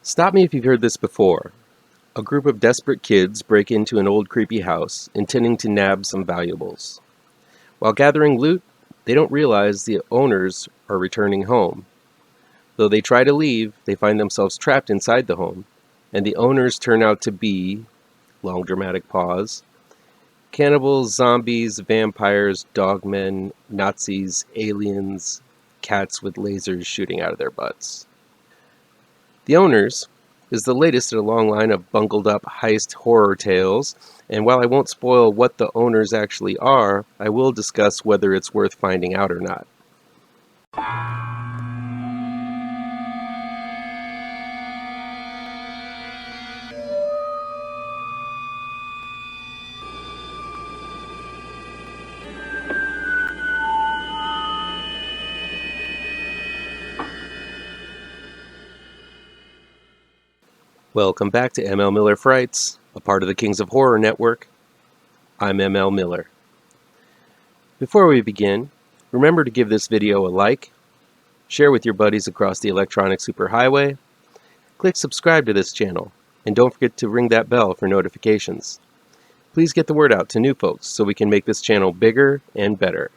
Stop me if you've heard this before. A group of desperate kids break into an old creepy house, intending to nab some valuables. While gathering loot, they don't realize the owners are returning home. Though they try to leave, they find themselves trapped inside the home, and the owners turn out to be, long dramatic pause, cannibals, zombies, vampires, dogmen, Nazis, aliens, cats with lasers shooting out of their butts. The Owners is the latest in a long line of bungled up heist horror tales, and while I won't spoil what the owners actually are, I will discuss whether it's worth finding out or not. Welcome back to MLMiller Frights, a part of the Kings of Horror Network. I'm MLMiller. Before we begin, remember to give this video a like, share with your buddies across the electronic superhighway, click subscribe to this channel, and don't forget to ring that bell for notifications. Please get the word out to new folks so we can make this channel bigger and better.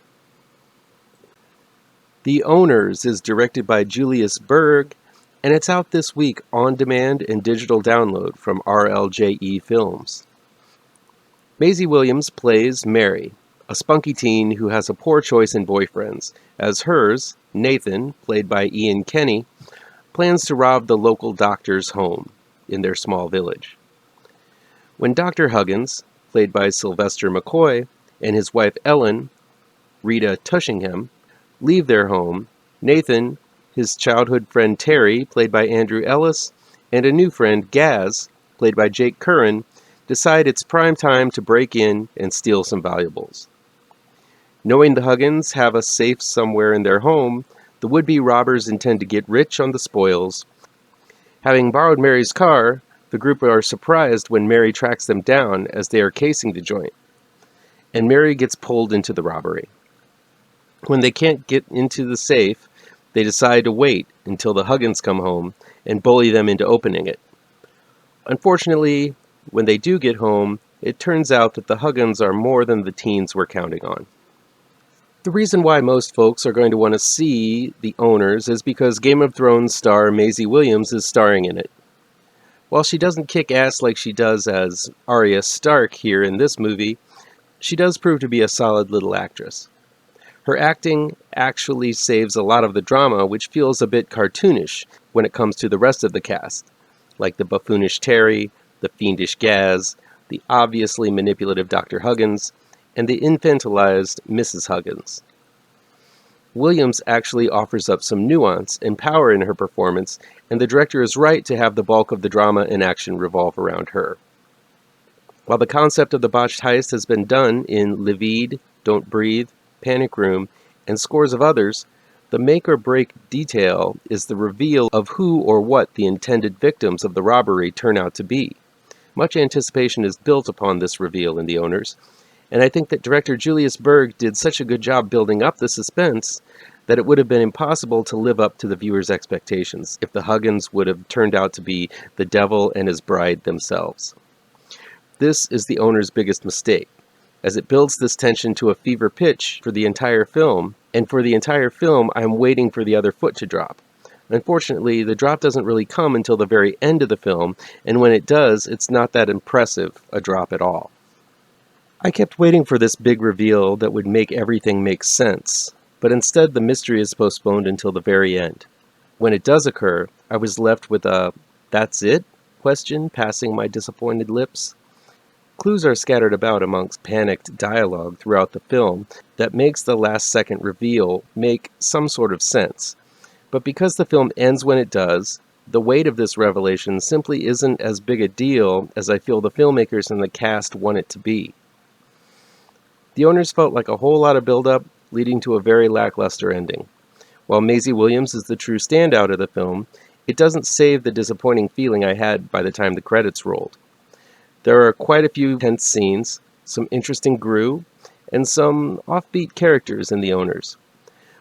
The Owners is directed by Julius Berg, and it's out this week on demand and digital download from RLJE Films. Maisie Williams plays Mary, a spunky teen who has a poor choice in boyfriends, as hers, Nathan, played by Ian Kenny, plans to rob the local doctor's home in their small village. When Dr. Huggins, played by Sylvester McCoy, and his wife Ellen, Rita Tushingham, leave their home, Nathan, his childhood friend Terry, played by Andrew Ellis, and a new friend, Gaz, played by Jake Curran, decide it's prime time to break in and steal some valuables. Knowing the Huggins have a safe somewhere in their home, the would-be robbers intend to get rich on the spoils. Having borrowed Mary's car, the group are surprised when Mary tracks them down as they are casing the joint, and Mary gets pulled into the robbery. When they can't get into the safe, they decide to wait until the Huggins come home and bully them into opening it. Unfortunately, when they do get home, it turns out that the Huggins are more than the teens were counting on. The reason why most folks are going to want to see The Owners is because Game of Thrones star Maisie Williams is starring in it. While she doesn't kick ass like she does as Arya Stark here in this movie, she does prove to be a solid little actress. Her acting actually saves a lot of the drama, which feels a bit cartoonish when it comes to the rest of the cast, like the buffoonish Terry, the fiendish Gaz, the obviously manipulative Dr. Huggins, and the infantilized Mrs. Huggins. Williams actually offers up some nuance and power in her performance, and the director is right to have the bulk of the drama and action revolve around her. While the concept of the botched heist has been done in Livide, Don't Breathe, Panic Room, and scores of others, the make-or-break detail is the reveal of who or what the intended victims of the robbery turn out to be. Much anticipation is built upon this reveal in The Owners, and I think that director Julius Berg did such a good job building up the suspense that it would have been impossible to live up to the viewer's expectations if the Huggins would have turned out to be the devil and his bride themselves. This is The Owners' biggest mistake, as it builds this tension to a fever pitch for the entire film, and for the entire film I'm waiting for the other foot to drop. Unfortunately, the drop doesn't really come until the very end of the film, and when it does, it's not that impressive a drop at all. I kept waiting for this big reveal that would make everything make sense, but instead the mystery is postponed until the very end. When it does occur, I was left with a "that's it?" question passing my disappointed lips. Clues are scattered about amongst panicked dialogue throughout the film that makes the last-second reveal make some sort of sense. But because the film ends when it does, the weight of this revelation simply isn't as big a deal as I feel the filmmakers and the cast want it to be. The Owners felt like a whole lot of build-up, leading to a very lackluster ending. While Maisie Williams is the true standout of the film, it doesn't save the disappointing feeling I had by the time the credits rolled. There are quite a few tense scenes, some interesting grue, and some offbeat characters in The Owners.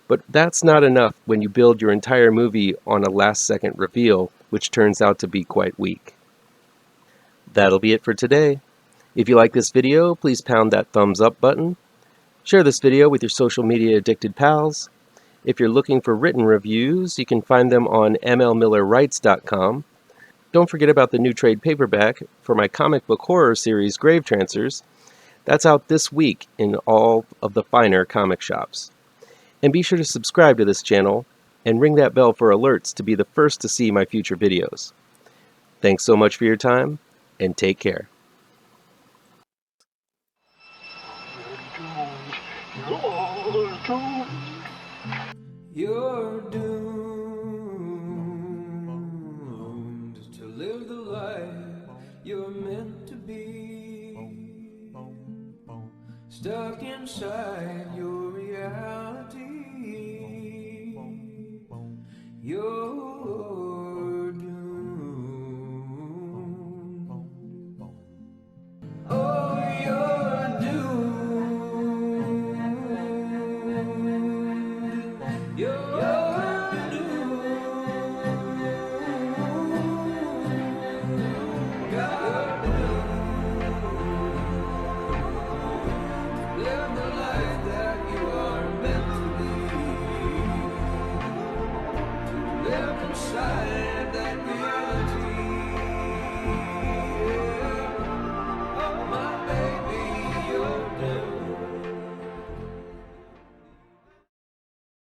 But that's not enough when you build your entire movie on a last-second reveal, which turns out to be quite weak. That'll be it for today. If you like this video, please pound that thumbs up button. Share this video with your social media addicted pals. If you're looking for written reviews, you can find them on MLMillerWrites.com. Don't forget about the new trade paperback for my comic book horror series, GRAVETRANCERS. That's out this week in all of the finer comic shops. And be sure to subscribe to this channel and ring that bell for alerts to be the first to see my future videos. Thanks so much for your time, and take care. You're doomed to live the life you're meant to be, stuck inside your